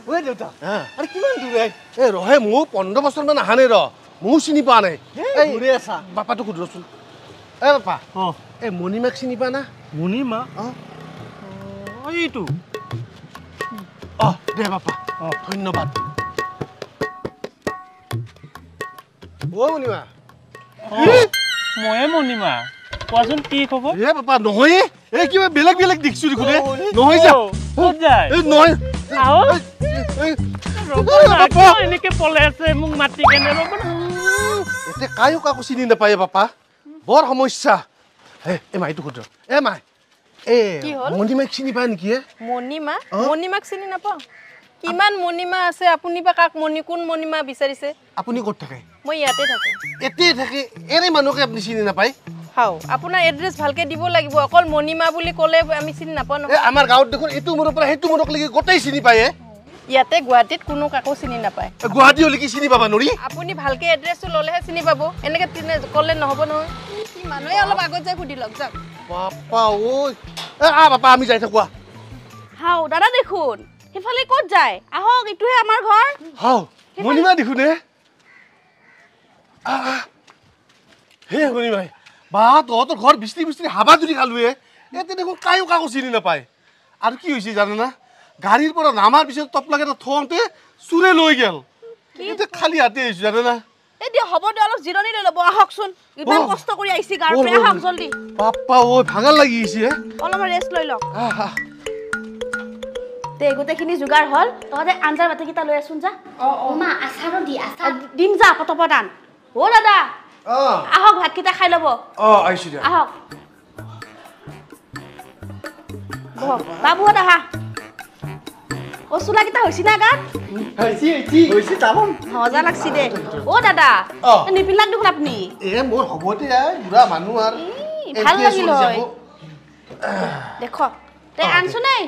ঐ দেউতা আৰে কিমান দূৰে এ ৰহে মোক 15 বছৰ মান আহানে ৰ মোক চিনি পা নাই এই দূৰে আছা বাপাটো সুধৰচোন এ বাপা এ মণিমাক চিনি পা না মণিমা এইটো দে বাপা ধন্যবাদ ও মণিমা ময়ে মণিমা কোৱাচোন কি খবৰ এ বাপা নহয় এ কিবা বেলেগ বেলেগ দেখছো দেখো দে নহয় যা ক'ত যায় এ নহয় আও এই বাপা এনেকে পলে আছে মোক মাতি কেনে ৰ'ব এতে কায়ো কাকো চিনি নাপায় বাপা বৰ সমস্যা এ মাইটো সুধৰ এ মাই এ মণিমাক চিনি পায় নেকি মণিমা মণিমাক চিনি নাপাওঁ কিমান মণিমা আছে আপুনি বা কাক কোন মণিমা বিচাৰিছে আপুনি ক'ত থাকে মই ইয়াতে থাকো এতে থাকে এনে মানুহকে আপুনি চিনি নাপায় হাও আপোনাৰ এড্ৰেছ ভালকে দিব লাগিব অকল মণিমা বুলি ক'লে আমি চিনি নাপাওঁ এ আমাৰ গাঁৱত দেখোন এইটো মোৰৰ পৰা সেইটো মোৰক লাগি গোটেই চিনি পায় ইয়াতে গুৱাহাটীত কোনো কাকো চিনি নাপায় গুৱাহাটী হলে কি চিনি পাবা নৰি আপুনি ভালকে এড্ৰেছটো ল'লেহে চিনি পাব এনেকে ক'লে নহ'ব নহয় কি মানুহে অলপ আগত যাই সুধি লওক যাওক বাপা ঐ এ বাপা আমি যাই থাকোৱা হাও দাদা দেখোন সিফালে ক'ত যায় আহক ইটোহে আমাৰ ঘৰ হাও মণিমা দেখোন হে মণিমাই বা তহঁতৰ ঘৰ বিচৰি বিচৰি হাবা জুৰি খালোৱে এতে দেখোন কায়ো কাকো চিনি নাপায় আৰু কি হৈছে জানে না গাড়ীৰ পৰা নামাৰ পিছত টপলাকে থওঁতে চুৰে লৈ গেল এতিয়া খালি হাতে আহিছো জানে না এতিয়া হ'ব দে অলপ জিৰণি লৈ ল'ব আহকচোন ইমান কষ্ট কৰি আহিছি গাৰ পৰা আহক জলদি বাপ্পা ঐ ভাগৰ লাগি আহিছে অলপমান ৰেষ্ট লৈ লওক তে গোটেইখিনি যোগাৰ হ'ল তহঁতে আঞ্জাৰ বাতিকেইটা লৈ আছোন যা মা আচাৰো দি আচাৰ দিম যা পতপদান অ দাদা আহক ভাতকেইটা খাই ল'ব আহিছো দিয়া আহক বাবুহঁত আহা অ চুলাকেইটা হৈছে না গাত হৈছে তামোল মজা লাগছি দে অ দাদা নিপিলাক দেখোন আপুনি এ মোৰ হ'ব দে বুঢ়া মানুহ আৰু ভাল লাগিল হয় দেখ তে আনছো নাই